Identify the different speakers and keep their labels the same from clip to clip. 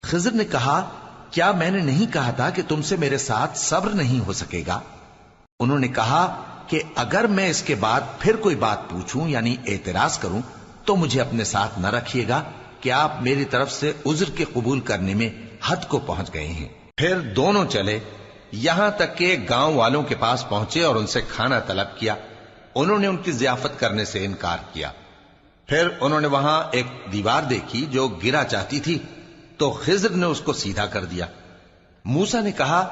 Speaker 1: خضر نے کہا کیا میں نے نہیں کہا تھا کہ تم سے میرے ساتھ صبر نہیں ہو سکے گا؟ انہوں نے کہا کہ اگر میں اس کے بعد پھر کوئی بات پوچھوں یعنی اعتراض کروں تو مجھے اپنے ساتھ نہ رکھیے گا کہ آپ میری طرف سے عذر کے قبول کرنے میں حد کو پہنچ گئے ہیں۔ پھر دونوں چلے یہاں تک کہ گاؤں والوں کے پاس پہنچے اور ان سے کھانا طلب کیا۔ انہوں نے ان کی ضیافت کرنے سے انکار کیا۔ پھر انہوں نے وہاں ایک دیوار دیکھی جو گرا چاہتی تھی تو خضر نے اس کو سیدھا کر دیا۔ موسیٰ نے کہا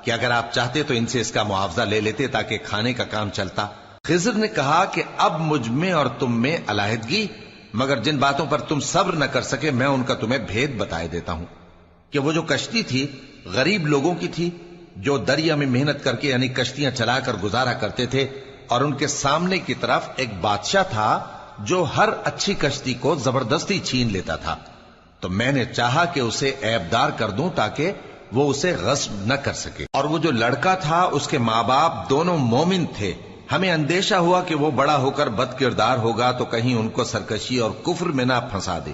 Speaker 1: کہ اگر آپ چاہتے تو ان سے اس کا معاوضہ لے لیتے تاکہ کھانے کا کام چلتا۔ خضر نے کہا کہ اب مجھ میں اور تم میں علیحدگی، مگر جن باتوں پر تم صبر نہ کر سکے میں ان کا تمہیں بھید بتائے دیتا ہوں کہ وہ جو کشتی تھی غریب لوگوں کی تھی جو دریا میں محنت کر کے یعنی کشتیاں چلا کر گزارا کرتے تھے، اور ان کے سامنے کی طرف ایک بادشاہ تھا جو ہر اچھی کشتی کو زبردستی چھین لیتا تھا، تو میں نے چاہا کہ اسے عیبدار کر دوں تاکہ وہ اسے غصب نہ کر سکے۔ اور وہ جو لڑکا تھا اس کے ماں باپ دونوں مومن تھے، ہمیں اندیشہ ہوا کہ وہ بڑا ہو کر بد کردار ہوگا تو کہیں ان کو سرکشی اور کفر میں نہ پھنسا دے،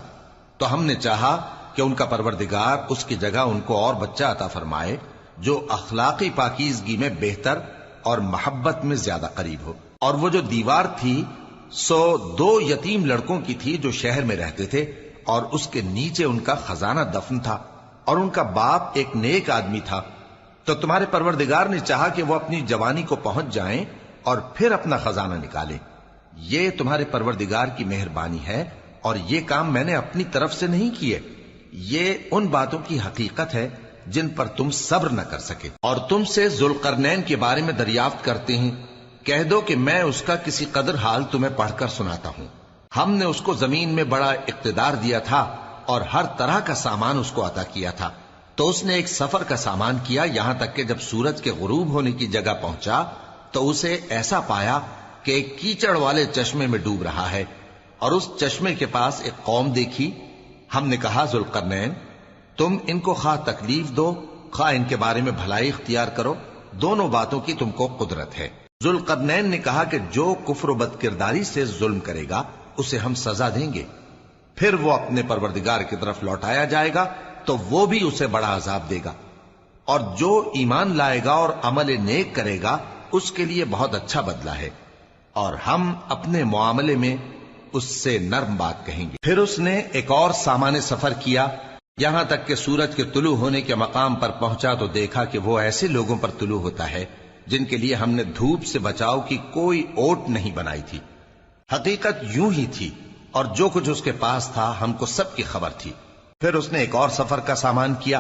Speaker 1: تو ہم نے چاہا کہ ان کا پروردگار اس کی جگہ ان کو اور بچہ عطا فرمائے جو اخلاقی پاکیزگی میں بہتر اور محبت میں زیادہ قریب ہو۔ اور وہ جو دیوار تھی سو 2 یتیم لڑکوں کی تھی جو شہر میں رہتے تھے، اور اس کے نیچے ان کا خزانہ دفن تھا، اور ان کا باپ ایک نیک آدمی تھا۔ تو تمہارے پروردگار نے چاہا کہ وہ اپنی جوانی کو پہنچ جائیں اور پھر اپنا خزانہ نکالے۔ یہ تمہارے پروردگار کی مہربانی ہے، اور یہ کام میں نے اپنی طرف سے نہیں کیے، یہ ان باتوں کی حقیقت ہے جن پر تم صبر نہ کر سکے۔ اور تم سے ذوالقرنین کے بارے میں دریافت کرتے ہیں، کہہ دو کہ میں اس کا کسی قدر حال تمہیں پڑھ کر سناتا ہوں۔ ہم نے اس کو زمین میں بڑا اقتدار دیا تھا اور ہر طرح کا سامان اس کو عطا کیا تھا، تو اس نے ایک سفر کا سامان کیا، یہاں تک کہ جب سورج کے غروب ہونے کی جگہ پہنچا تو اسے ایسا پایا کہ ایک کیچڑ والے چشمے میں ڈوب رہا ہے، اور اس چشمے کے پاس ایک قوم دیکھی۔ ہم نے کہا ذوالقرنین تم ان کو خواہ تکلیف دو خواہ ان کے بارے میں بھلائی اختیار کرو، دونوں باتوں کی تم کو قدرت ہے۔ ذوالقرنین نے کہا کہ جو کفر و بد کرداری سے ظلم کرے گا اسے ہم سزا دیں گے، پھر وہ اپنے پروردگار کی طرف لوٹایا جائے گا تو وہ بھی اسے بڑا عذاب دے گا، اور جو ایمان لائے گا اور عمل نیک کرے گا اس کے لیے بہت اچھا بدلہ ہے، اور ہم اپنے معاملے میں اس سے نرم بات کہیں گے۔ پھر اس نے ایک اور سامان سفر کیا، یہاں تک کہ سورج کے طلوع ہونے کے مقام پر پہنچا تو دیکھا کہ وہ ایسے لوگوں پر طلوع ہوتا ہے جن کے لیے ہم نے دھوپ سے بچاؤ کی کوئی اوٹ نہیں بنائی تھی۔ حقیقت یوں ہی تھی، اور جو کچھ اس کے پاس تھا ہم کو سب کی خبر تھی۔ پھر اس نے ایک اور سفر کا سامان کیا،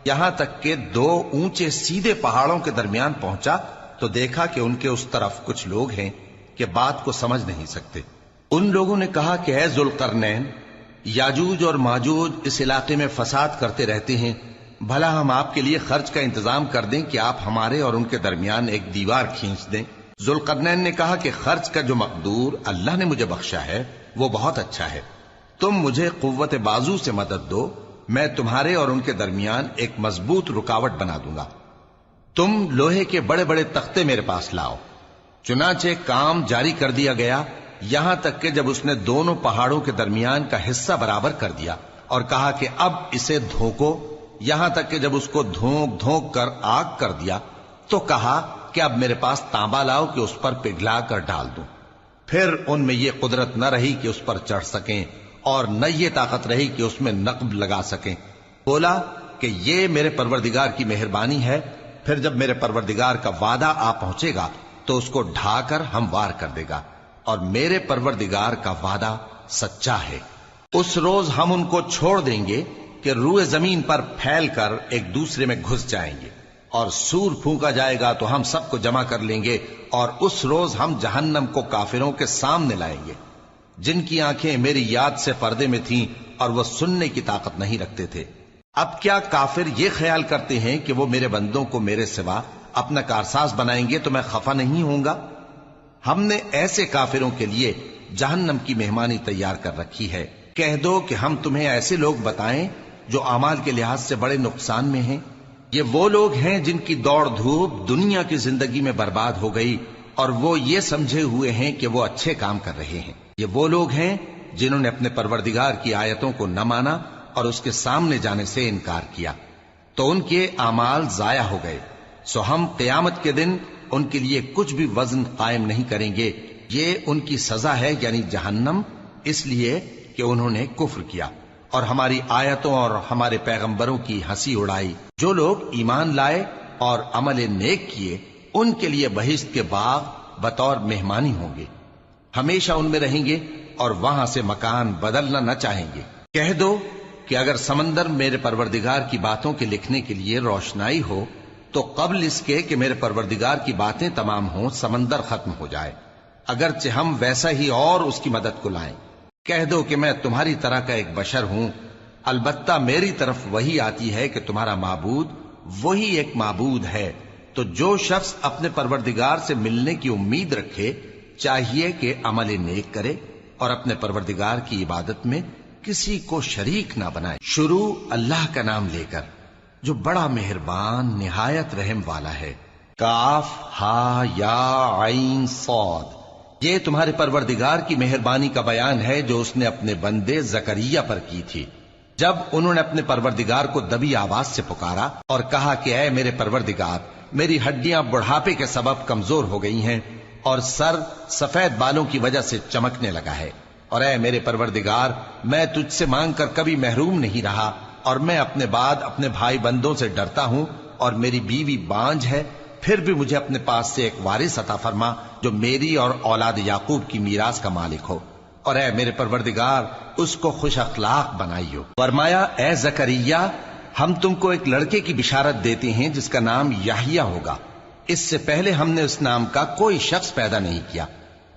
Speaker 1: یہاں تک کہ 2 اونچے سیدھے پہاڑوں کے درمیان پہنچا تو دیکھا کہ ان کے اس طرف کچھ لوگ ہیں کہ بات کو سمجھ نہیں سکتے۔ ان لوگوں نے کہا کہ اے ذوالقرنین، یاجوج اور ماجوج اس علاقے میں فساد کرتے رہتے ہیں، بھلا ہم آپ کے لیے خرچ کا انتظام کر دیں کہ آپ ہمارے اور ان کے درمیان ایک دیوار کھینچ دیں۔ ذوالقرنین نے کہا کہ خرچ کا جو مقدور اللہ نے مجھے بخشا ہے وہ بہت اچھا ہے، تم مجھے قوت بازو سے مدد دو، میں تمہارے اور ان کے درمیان ایک مضبوط رکاوٹ بنا دوں گا۔ تم لوہے کے بڑے بڑے تختے میرے پاس لاؤ۔ چنانچہ کام جاری کر دیا گیا، یہاں تک کہ جب اس نے دونوں پہاڑوں کے درمیان کا حصہ برابر کر دیا اور کہا کہ اب اسے دھوکو، یہاں تک کہ جب اس کو دھونک دھونک کر آگ کر دیا تو کہا کہ اب میرے پاس تانبا لاؤ کہ اس پر پگھلا کر ڈال دوں۔ پھر ان میں یہ قدرت نہ رہی کہ اس پر چڑھ سکیں، اور نہ یہ طاقت رہی کہ اس میں نقب لگا سکیں۔ بولا کہ یہ میرے پروردگار کی مہربانی ہے، پھر جب میرے پروردگار کا وعدہ آ پہنچے گا تو اس کو ڈھا کر ہموار کر دے گا، اور میرے پروردگار کا وعدہ سچا ہے۔ اس روز ہم ان کو چھوڑ دیں گے کہ روئے زمین پر پھیل کر ایک دوسرے میں گھس جائیں گے، اور سور پھونکا جائے گا تو ہم سب کو جمع کر لیں گے، اور اس روز ہم جہنم کو کافروں کے سامنے لائیں گے جن کی آنکھیں میری یاد سے پردے میں تھیں اور وہ سننے کی طاقت نہیں رکھتے تھے۔ اب کیا کافر یہ خیال کرتے ہیں کہ وہ میرے بندوں کو میرے سوا اپنا کارساز بنائیں گے تو میں خفا نہیں ہوں گا؟ ہم نے ایسے کافروں کے لیے جہنم کی مہمانی تیار کر رکھی ہے۔ کہہ دو کہ ہم تمہیں ایسے لوگ بتائیں جو اعمال کے لحاظ سے بڑے نقصان میں ہیں۔ یہ وہ لوگ ہیں جن کی دوڑ دھوپ دنیا کی زندگی میں برباد ہو گئی، اور وہ یہ سمجھے ہوئے ہیں کہ وہ اچھے کام کر رہے ہیں۔ یہ وہ لوگ ہیں جنہوں نے اپنے پروردگار کی آیتوں کو نہ مانا اور اس کے سامنے جانے سے انکار کیا تو ان کے اعمال ضائع ہو گئے، سو ہم قیامت کے دن ان کے لیے کچھ بھی وزن قائم نہیں کریں گے، یہ ان کی سزا ہے یعنی جہنم، اس لیے کہ انہوں نے کفر کیا اور ہماری آیتوں اور ہمارے پیغمبروں کی ہنسی اڑائی۔ جو لوگ ایمان لائے اور عمل نیک کیے ان کے لیے بہشت کے باغ بطور مہمانی ہوں گے، ہمیشہ ان میں رہیں گے اور وہاں سے مکان بدلنا نہ چاہیں گے۔ کہہ دو کہ اگر سمندر میرے پروردگار کی باتوں کے لکھنے کے لیے روشنائی ہو تو قبل اس کے کہ میرے پروردگار کی باتیں تمام ہوں سمندر ختم ہو جائے، اگرچہ ہم ویسا ہی اور اس کی مدد کو لائیں۔ کہہ دو کہ میں تمہاری طرح کا ایک بشر ہوں، البتہ میری طرف وہی آتی ہے کہ تمہارا معبود وہی ایک معبود ہے، تو جو شخص اپنے پروردگار سے ملنے کی امید رکھے چاہیے کہ عمل نیک کرے اور اپنے پروردگار کی عبادت میں کسی کو شریک نہ بنائے۔ شروع اللہ کا نام لے کر جو بڑا مہربان نہایت رحم والا ہے۔ کاف ہا یا عین صاد، یہ تمہارے پروردگار کی مہربانی کا بیان ہے جو اس نے اپنے بندے زکریا پر کی تھی، جب انہوں نے اپنے پروردگار کو دبی آواز سے پکارا اور کہا کہ اے میرے پروردگار، میری ہڈیاں بڑھاپے کے سبب کمزور ہو گئی ہیں اور سر سفید بالوں کی وجہ سے چمکنے لگا ہے، اور اے میرے پروردگار، میں تجھ سے مانگ کر کبھی محروم نہیں رہا، اور میں اپنے بعد اپنے بھائی بندوں سے ڈرتا ہوں، اور میری بیوی بانجھ ہے، پھر بھی مجھے اپنے پاس سے ایک وارث عطا فرما جو میری اور اولاد یعقوب کی میراث کا مالک ہو، اور اے میرے پروردگار اس کو خوش اخلاق بنائیو۔ فرمایا اے زکریا، ہم تم کو ایک لڑکے کی بشارت دیتے ہیں جس کا نام یحییٰ ہوگا، اس سے پہلے ہم نے اس نام کا کوئی شخص پیدا نہیں کیا۔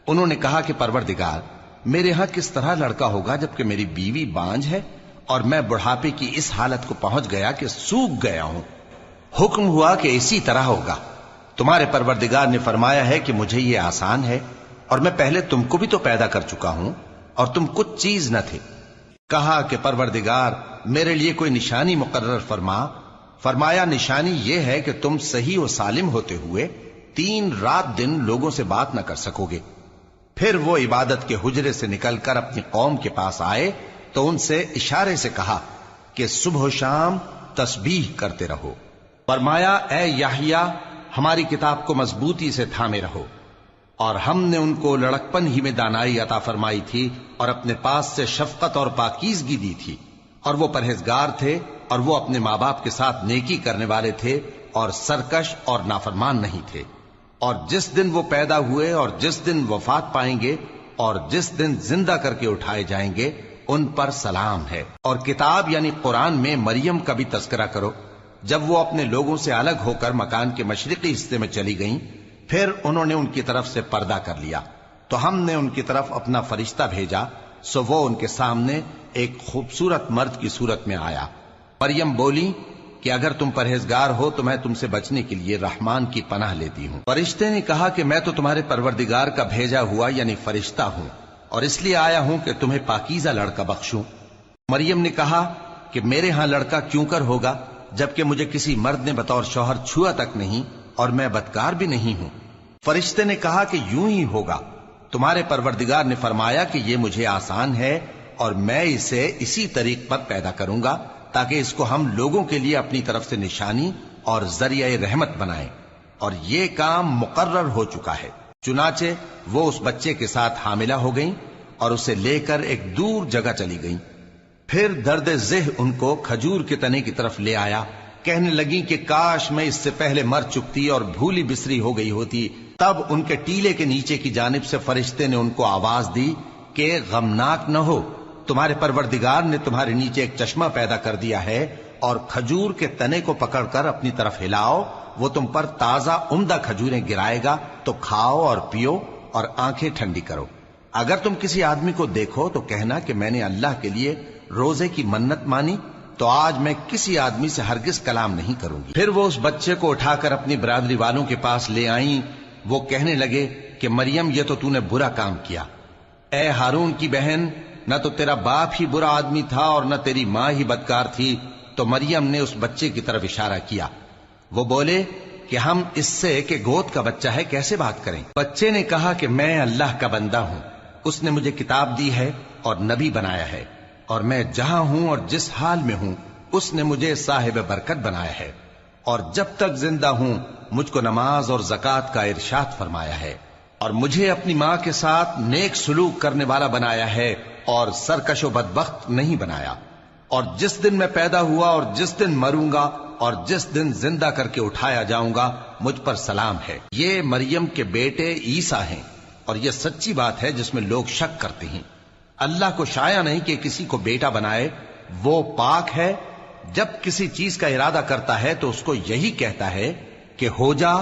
Speaker 1: انہوں نے کہا کہ پروردگار، میرے ہاں کس طرح لڑکا ہوگا جبکہ میری بیوی بانجھ ہے اور میں بڑھاپے کی اس حالت کو پہنچ گیا کہ سوکھ گیا ہوں۔ حکم ہوا کہ اسی طرح ہوگا۔ تمہارے پروردگار نے فرمایا ہے کہ مجھے یہ آسان ہے، اور میں پہلے تم کو بھی تو پیدا کر چکا ہوں اور تم کچھ چیز نہ تھے۔ کہا کہ پروردگار میرے لیے کوئی نشانی مقرر فرما۔ فرمایا نشانی یہ ہے کہ تم صحیح و سالم ہوتے ہوئے 3 رات دن لوگوں سے بات نہ کر سکو گے۔ پھر وہ عبادت کے حجرے سے نکل کر اپنی قوم کے پاس آئے تو ان سے اشارے سے کہا کہ صبح و شام تسبیح کرتے رہو۔ فرمایا اے یحییٰ، ہماری کتاب کو مضبوطی سے تھامے رہو، اور ہم نے ان کو لڑکپن ہی میں دانائی عطا فرمائی تھی اور اپنے پاس سے شفقت اور پاکیزگی دی تھی، اور وہ پرہیزگار تھے اور وہ اپنے ماں باپ کے ساتھ نیکی کرنے والے تھے اور سرکش اور نافرمان نہیں تھے۔ اور جس دن وہ پیدا ہوئے اور جس دن وفات پائیں گے اور جس دن زندہ کر کے اٹھائے جائیں گے ان پر سلام ہے۔ اور کتاب یعنی قرآن میں مریم کا بھی تذکرہ کرو، جب وہ اپنے لوگوں سے الگ ہو کر مکان کے مشرقی حصے میں چلی گئیں، پھر انہوں نے ان کی طرف سے پردہ کر لیا تو ہم نے ان کی طرف اپنا فرشتہ بھیجا، سو وہ ان کے سامنے ایک خوبصورت مرد کی صورت میں آیا۔ مریم بولی کہ اگر تم پرہیزگار ہو تو میں تم سے بچنے کے لیے رحمان کی پناہ لیتی ہوں۔ فرشتے نے کہا کہ میں تو تمہارے پروردگار کا بھیجا ہوا یعنی فرشتہ ہوں، اور اس لیے آیا ہوں کہ تمہیں پاکیزہ لڑکا بخشوں۔ مریم نے کہا کہ میرے ہاں لڑکا کیوں کر ہوگا جبکہ مجھے کسی مرد نے بطور شوہر چھوا تک نہیں اور میں بدکار بھی نہیں ہوں۔ فرشتے نے کہا کہ یوں ہی ہوگا، تمہارے پروردگار نے فرمایا کہ یہ مجھے آسان ہے اور میں اسے اسی طریق پر پیدا کروں گا تاکہ اس کو ہم لوگوں کے لیے اپنی طرف سے نشانی اور ذریعہ رحمت بنائیں، اور یہ کام مقرر ہو چکا ہے۔ چنانچہ وہ اس بچے کے ساتھ حاملہ ہو گئیں اور اسے لے کر ایک دور جگہ چلی گئیں۔ پھر درد ذہ ان کو کھجور کے تنے کی طرف لے آیا، کہنے لگیں کہ کاش میں اس سے پہلے مر چکتی اور بھولی بسری ہو گئی ہوتی۔ تب ان کے ٹیلے کے نیچے کی جانب سے فرشتے نے ان کو آواز دی کہ غمناک نہ ہو، تمہارے پروردگار نے تمہارے نیچے ایک چشمہ پیدا کر دیا ہے، اور کھجور کے تنے کو پکڑ کر اپنی طرف ہلاؤ، وہ تم پر تازہ عمدہ کھجوریں گرائے گا، تو کھاؤ اور پیو اور آنکھیں ٹھنڈی کرو۔ اگر تم کسی آدمی کو دیکھو تو کہنا کہ میں نے اللہ کے لیے روزے کی منت مانی، تو آج میں کسی آدمی سے ہرگز کلام نہیں کروں گی۔ پھر وہ اس بچے کو اٹھا کر اپنی برادری والوں کے پاس لے آئیں۔ وہ کہنے لگے کہ مریم یہ تو نے برا کام کیا، اے ہارون کی بہن، نہ تو تیرا باپ ہی برا آدمی تھا اور نہ تیری ماں ہی بدکار تھی۔ تو مریم نے اس بچے کی طرف اشارہ کیا۔ وہ بولے کہ ہم اس سے کہ گود کا بچہ ہے کیسے بات کریں؟ بچے نے کہا کہ میں اللہ کا بندہ ہوں، اس نے مجھے کتاب دی ہے اور نبی بنایا ہے، اور میں جہاں ہوں اور جس حال میں ہوں اس نے مجھے صاحب برکت بنایا ہے، اور جب تک زندہ ہوں مجھ کو نماز اور زکوٰۃ کا ارشاد فرمایا ہے، اور مجھے اپنی ماں کے ساتھ نیک سلوک کرنے والا بنایا ہے اور سرکش و بدبخت نہیں بنایا، اور جس دن میں پیدا ہوا اور جس دن مروں گا اور جس دن زندہ کر کے اٹھایا جاؤں گا مجھ پر سلام ہے۔ یہ مریم کے بیٹے عیسیٰ ہیں، اور یہ سچی بات ہے جس میں لوگ شک کرتے ہیں۔ اللہ کو شایع نہیں کہ کسی کو بیٹا بنائے، وہ پاک ہے۔ جب کسی چیز کا ارادہ کرتا ہے تو اس کو یہی کہتا ہے کہ ہو جا،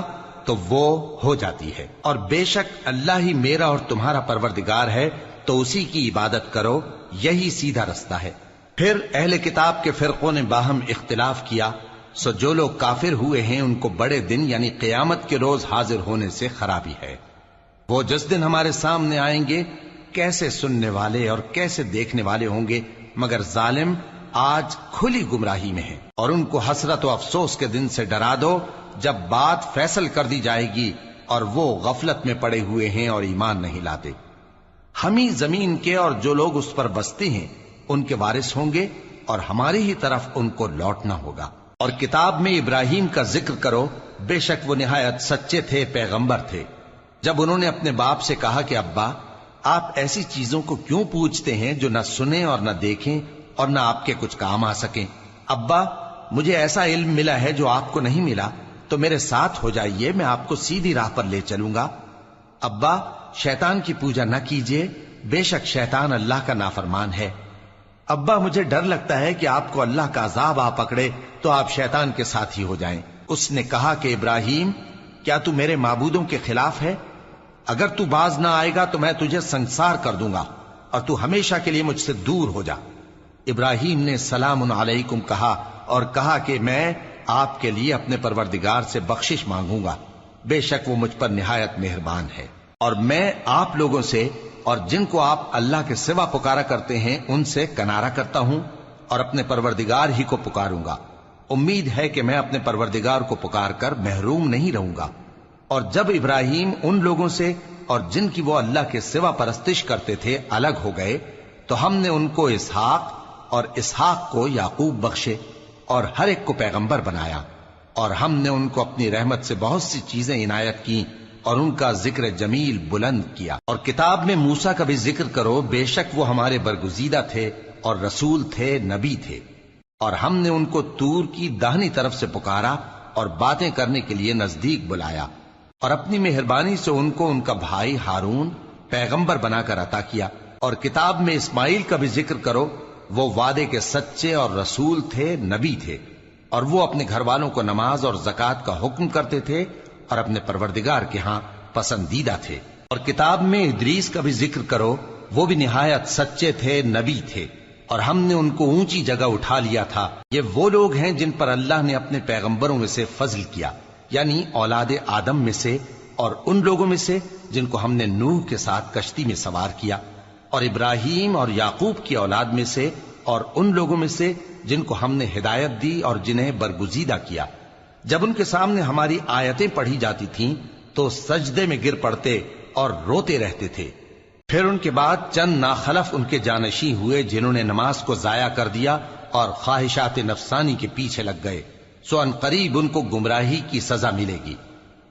Speaker 1: تو وہ ہو جاتی ہے۔ اور بے شک اللہ ہی میرا اور تمہارا پروردگار ہے، تو اسی کی عبادت کرو، یہی سیدھا رستہ ہے۔ پھر اہل کتاب کے فرقوں نے باہم اختلاف کیا، سو جو لوگ کافر ہوئے ہیں ان کو بڑے دن یعنی قیامت کے روز حاضر ہونے سے خرابی ہے۔ وہ جس دن ہمارے سامنے آئیں گے کیسے سننے والے اور کیسے دیکھنے والے ہوں گے، مگر ظالم آج کھلی گمراہی میں ہے۔ اور ان کو حسرت و افسوس کے دن سے ڈرا دو جب بات فیصل کر دی جائے گی اور وہ غفلت میں پڑے ہوئے ہیں اور ایمان نہیں لاتے۔ ہم ہی زمین کے اور جو لوگ اس پر بستے ہیں ان کے وارث ہوں گے، اور ہماری ہی طرف ان کو لوٹنا ہوگا۔ اور کتاب میں ابراہیم کا ذکر کرو، بے شک وہ نہایت سچے تھے، پیغمبر تھے۔ جب انہوں نے اپنے باپ سے کہا کہ ابا، آپ ایسی چیزوں کو کیوں پوچھتے ہیں جو نہ سنیں اور نہ دیکھیں اور نہ آپ کے کچھ کام آ سکیں؟ ابا، مجھے ایسا علم ملا ہے جو آپ کو نہیں ملا، تو میرے ساتھ ہو جائیے، میں آپ کو سیدھی راہ پر لے چلوں گا۔ ابا، شیطان کی پوجا نہ کیجیے، بے شک شیطان اللہ کا نافرمان ہے۔ ابا، مجھے ڈر لگتا ہے کہ آپ کو اللہ کا عذاب آ پکڑے تو آپ شیطان کے ساتھی ہو جائیں۔ اس نے کہا کہ ابراہیم، کیا تو میرے معبودوں کے خلاف ہے؟ اگر تو باز نہ آئے گا تو میں تجھے سنسار کر دوں گا، اور تو ہمیشہ کے لیے مجھ سے دور ہو جا۔ ابراہیم نے سلام علیکم کہا اور کہا کہ میں آپ کے لیے اپنے پروردگار سے بخشش مانگوں گا، بے شک وہ مجھ پر نہایت مہربان ہے۔ اور میں آپ لوگوں سے اور جن کو آپ اللہ کے سوا پکارا کرتے ہیں ان سے کنارہ کرتا ہوں اور اپنے پروردگار ہی کو پکاروں گا۔ امید ہے کہ میں اپنے پروردگار کو پکار کر محروم نہیں رہوں گا۔ اور جب ابراہیم ان لوگوں سے اور جن کی وہ اللہ کے سوا پرستش کرتے تھے الگ ہو گئے تو ہم نے ان کو اسحاق اور اسحاق کو یعقوب بخشے اور ہر ایک کو پیغمبر بنایا، اور ہم نے ان کو اپنی رحمت سے بہت سی چیزیں عنایت کی اور ان کا ذکر جمیل بلند کیا۔ اور کتاب میں موسیٰ کا بھی ذکر کرو، بے شک وہ ہمارے برگزیدہ تھے اور رسول تھے، نبی تھے، اور ہم نے ان کو طور کی داہنی طرف سے پکارا اور باتیں کرنے کے لیے نزدیک بلایا، اور اپنی مہربانی سے ان کو ان کا بھائی ہارون پیغمبر بنا کر عطا کیا۔ اور کتاب میں اسماعیل کا بھی ذکر کرو، وہ وعدے کے سچے اور رسول تھے، نبی تھے، اور وہ اپنے گھر والوں کو نماز اور زکوٰۃ کا حکم کرتے تھے اور اپنے پروردگار کے ہاں پسندیدہ تھے۔ اور کتاب میں ادریس کا بھی ذکر کرو، وہ بھی نہایت سچے تھے، نبی تھے، اور ہم نے ان کو اونچی جگہ اٹھا لیا تھا۔ یہ وہ لوگ ہیں جن پر اللہ نے اپنے پیغمبروں میں سے فضل کیا، یعنی اولاد آدم میں سے، اور ان لوگوں میں سے جن کو ہم نے نوح کے ساتھ کشتی میں سوار کیا، اور ابراہیم اور یعقوب کی اولاد میں سے، اور ان لوگوں میں سے جن کو ہم نے ہدایت دی اور جنہیں برگزیدہ کیا۔ جب ان کے سامنے ہماری آیتیں پڑھی جاتی تھیں تو سجدے میں گر پڑتے اور روتے رہتے تھے۔ پھر ان کے بعد چند ناخلف ان کے جانشین ہوئے جنہوں نے نماز کو ضائع کر دیا اور خواہشات نفسانی کے پیچھے لگ گئے، سو ان قریب ان کو گمراہی کی سزا ملے گی۔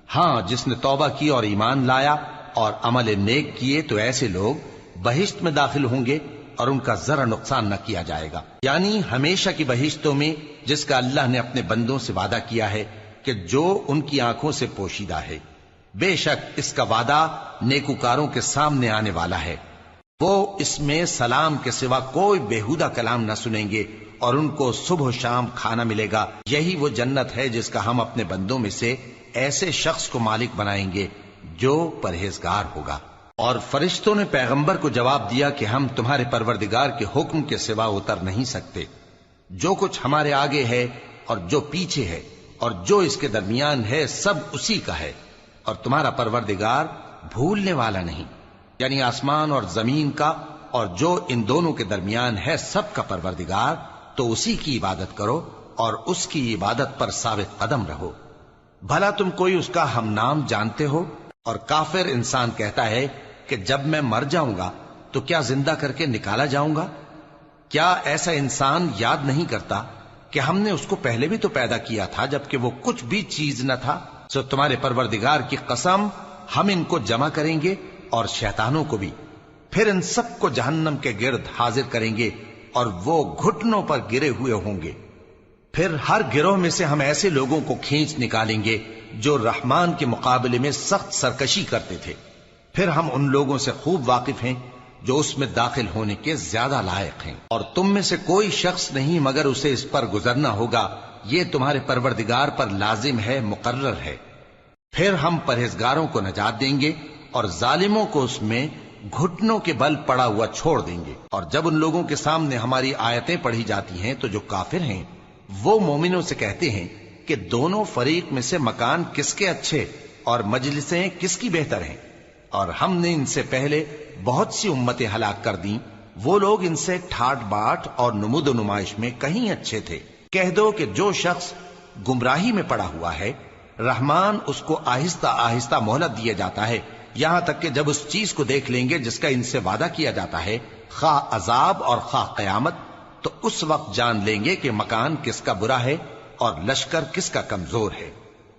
Speaker 1: ہاں، جس نے توبہ کی اور ایمان لایا اور عمل نیک کیے تو ایسے لوگ بہشت میں داخل ہوں گے اور ان کا ذرا نقصان نہ کیا جائے گا، یعنی ہمیشہ کی بہشتوں میں جس کا اللہ نے اپنے بندوں سے وعدہ کیا ہے کہ جو ان کی آنکھوں سے پوشیدہ ہے۔ بے شک اس کا وعدہ نیکوکاروں کے سامنے آنے والا ہے، وہ اس میں سلام کے سوا کوئی بیہودہ کلام نہ سنیں گے، اور ان کو صبح و شام کھانا ملے گا۔ یہی وہ جنت ہے جس کا ہم اپنے بندوں میں سے ایسے شخص کو مالک بنائیں گے جو پرہیزگار ہوگا۔ اور فرشتوں نے پیغمبر کو جواب دیا کہ ہم تمہارے پروردگار کے حکم کے سوا اتر نہیں سکتے۔ جو کچھ ہمارے آگے ہے اور جو پیچھے ہے اور جو اس کے درمیان ہے سب اسی کا ہے، اور تمہارا پروردگار بھولنے والا نہیں، یعنی آسمان اور زمین کا اور جو ان دونوں کے درمیان ہے سب کا پروردگار، تو اسی کی عبادت کرو اور اس کی عبادت پر ثابت قدم رہو۔ بھلا تم کوئی اس کا ہم نام جانتے ہو؟ اور کافر انسان کہتا ہے کہ جب میں مر جاؤں گا تو کیا زندہ کر کے نکالا جاؤں گا؟ کیا ایسا انسان یاد نہیں کرتا کہ ہم نے اس کو پہلے بھی تو پیدا کیا تھا جبکہ وہ کچھ بھی چیز نہ تھا؟ سو تمہارے پروردگار کی قسم ہم ان کو جمع کریں گے اور شیطانوں کو بھی، پھر ان سب کو جہنم کے گرد حاضر کریں گے اور وہ گھٹنوں پر گرے ہوئے ہوں گے۔ پھر ہر گروہ میں سے ہم ایسے لوگوں کو کھینچ نکالیں گے جو رحمان کے مقابلے میں سخت سرکشی کرتے تھے، پھر ہم ان لوگوں سے خوب واقف ہیں جو اس میں داخل ہونے کے زیادہ لائق ہیں، اور تم میں سے کوئی شخص نہیں مگر اسے اس پر گزرنا ہوگا، یہ تمہارے پروردگار پر لازم ہے، مقرر ہے۔ پھر ہم پرہیزگاروں کو نجات دیں گے اور ظالموں کو اس میں گھٹنوں کے بل پڑا ہوا چھوڑ دیں گے۔ اور جب ان لوگوں کے سامنے ہماری آیتیں پڑھی جاتی ہیں تو جو کافر ہیں وہ مومنوں سے کہتے ہیں کہ دونوں فریق میں سے مکان کس کے اچھے اور مجلسیں کس کی بہتر ہیں، اور ہم نے ان سے پہلے بہت سی امتیں ہلاک کر دیں، وہ لوگ ان سے ٹھاٹ باٹ اور نمود و نمائش میں کہیں اچھے تھے۔ کہہ دو کہ جو شخص گمراہی میں پڑا ہوا ہے رحمان اس کو آہستہ آہستہ مہلت دیا جاتا ہے، یہاں تک کہ جب اس چیز کو دیکھ لیں گے جس کا ان سے وعدہ کیا جاتا ہے، خواہ عذاب اور خواہ قیامت، تو اس وقت جان لیں گے کہ مکان کس کا برا ہے اور لشکر کس کا کمزور ہے۔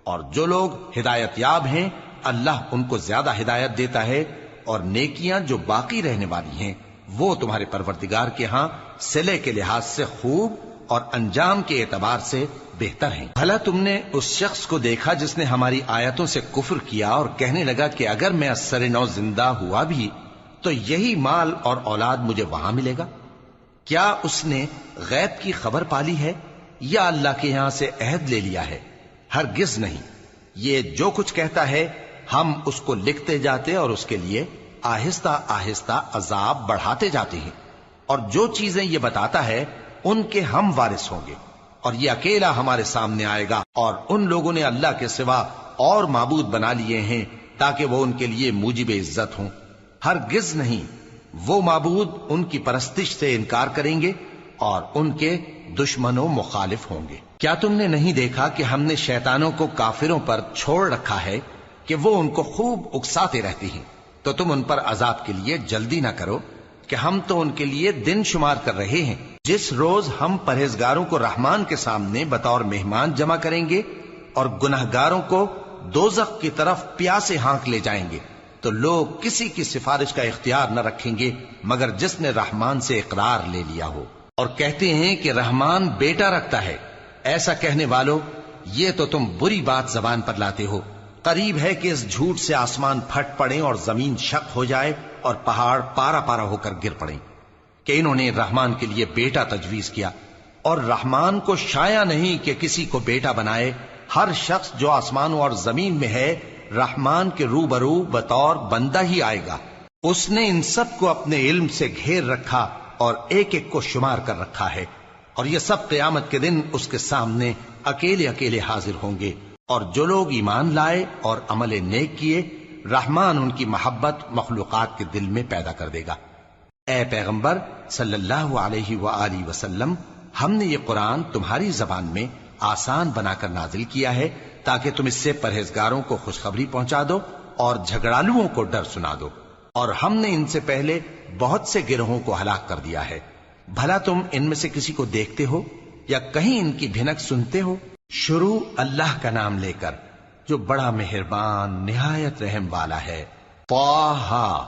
Speaker 1: اور جو لوگ ہدایت یاب ہیں اللہ ان کو زیادہ ہدایت دیتا ہے، اور نیکیاں جو باقی رہنے والی ہیں وہ تمہارے پروردگار کے ہاں صلے کے لحاظ سے خوب اور انجام کے اعتبار سے بہتر ہیں۔ بھلا تم نے اس شخص کو دیکھا جس نے ہماری آیتوں سے کفر کیا اور کہنے لگا کہ اگر میں اثر نو زندہ ہوا بھی تو یہی مال اور اولاد مجھے وہاں ملے گا؟ کیا اس نے غیب کی خبر پالی ہے یا اللہ کے یہاں سے عہد لے لیا ہے؟ ہرگز نہیں، یہ جو کچھ کہتا ہے ہم اس کو لکھتے جاتے اور اس کے لیے آہستہ آہستہ عذاب بڑھاتے جاتے ہیں، اور جو چیزیں یہ بتاتا ہے ان کے ہم وارث ہوں گے، اور یہ اکیلا ہمارے سامنے آئے گا۔ اور ان لوگوں نے اللہ کے سوا اور معبود بنا لیے ہیں تاکہ وہ ان کے لیے موجب عزت ہوں، ہرگز نہیں، وہ معبود ان کی پرستش سے انکار کریں گے اور ان کے دشمن و مخالف ہوں گے۔ کیا تم نے نہیں دیکھا کہ ہم نے شیطانوں کو کافروں پر چھوڑ رکھا ہے کہ وہ ان کو خوب اکساتے رہتی ہیں؟ تو تم ان پر عذاب کے لیے جلدی نہ کرو کہ ہم تو ان کے لیے دن شمار کر رہے ہیں۔ جس روز ہم پرہیزگاروں کو رحمان کے سامنے بطور مہمان جمع کریں گے اور گناہگاروں کو دوزخ کی طرف پیاسے ہانک لے جائیں گے، تو لوگ کسی کی سفارش کا اختیار نہ رکھیں گے مگر جس نے رحمان سے اقرار لے لیا ہو، اور کہتے ہیں کہ رحمان بیٹا رکھتا ہے۔ ایسا کہنے والوں، یہ تو تم بری بات زبان پر لاتے ہو۔ قریب ہے کہ اس جھوٹ سے آسمان پھٹ پڑیں اور زمین شق ہو جائے اور پہاڑ پارا پارا ہو کر گر پڑیں کہ انہوں نے رحمان کے لیے بیٹا تجویز کیا، اور رحمان کو شایع نہیں کہ کسی کو بیٹا بنائے۔ ہر شخص جو آسمانوں اور زمین میں ہے رحمان کے روبرو بطور بندہ ہی آئے گا۔ اس نے ان سب کو اپنے علم سے گھیر رکھا اور ایک ایک کو شمار کر رکھا ہے، اور یہ سب قیامت کے دن اس کے سامنے اکیلے اکیلے حاضر ہوں گے۔ اور جو لوگ ایمان لائے اور عمل نیک کیے رحمان ان کی محبت مخلوقات کے دل میں پیدا کر دے گا۔ اے پیغمبر صلی اللہ علیہ وآلہ وسلم، ہم نے یہ قرآن تمہاری زبان میں آسان بنا کر نازل کیا ہے تاکہ تم اس سے پرہیزگاروں کو خوشخبری پہنچا دو اور جھگڑالوؤں کو ڈر سنا دو، اور ہم نے ان سے پہلے بہت سے گروہوں کو ہلاک کر دیا ہے۔ بھلا تم ان میں سے کسی کو دیکھتے ہو یا کہیں ان کی بھنک سنتے ہو؟ شروع اللہ کا نام لے کر جو بڑا مہربان نہایت رحم والا ہے۔ طٰہٰ،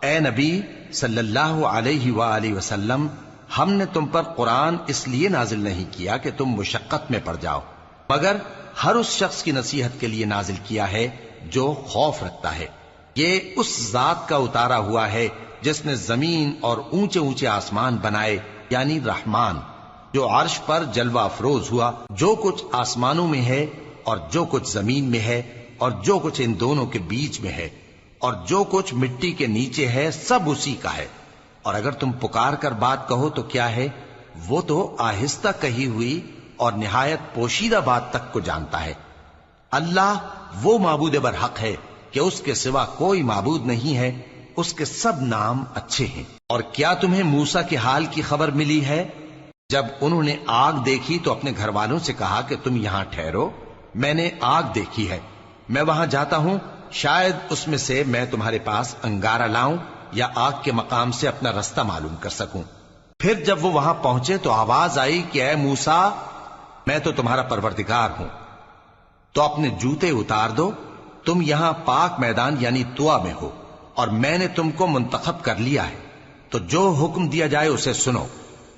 Speaker 1: اے نبی صلی اللہ علیہ وآلہ وسلم، ہم نے تم پر قرآن اس لیے نازل نہیں کیا کہ تم مشقت میں پڑ جاؤ، مگر ہر اس شخص کی نصیحت کے لیے نازل کیا ہے جو خوف رکھتا ہے۔ یہ اس ذات کا اتارا ہوا ہے جس نے زمین اور اونچے اونچے آسمان بنائے، یعنی رحمان، جو عرش پر جلوہ افروز ہوا۔ جو کچھ آسمانوں میں ہے اور جو کچھ زمین میں ہے اور جو کچھ ان دونوں کے بیچ میں ہے اور جو کچھ مٹی کے نیچے ہے، سب اسی کا ہے۔ اور اگر تم پکار کر بات کہو تو کیا ہے، وہ تو آہستہ کہی ہوئی اور نہایت پوشیدہ بات تک کو جانتا ہے۔ اللہ وہ معبود برحق ہے کہ اس کے سوا کوئی معبود نہیں ہے، اس کے سب نام اچھے ہیں۔ اور کیا تمہیں موسیٰ کے حال کی خبر ملی ہے؟ جب انہوں نے آگ دیکھی تو اپنے گھر والوں سے کہا کہ تم یہاں ٹھہرو، میں نے آگ دیکھی ہے، میں وہاں جاتا ہوں، شاید اس میں سے میں تمہارے پاس انگارہ لاؤں یا آگ کے مقام سے اپنا رستہ معلوم کر سکوں۔ پھر جب وہ وہاں پہنچے تو آواز آئی کہ اے موسیٰ، میں تو تمہارا پروردگار ہوں، تو اپنے جوتے اتار دو، تم یہاں پاک میدان یعنی طوا میں ہو، اور میں نے تم کو منتخب کر لیا ہے، تو جو حکم دیا جائے اسے سنو۔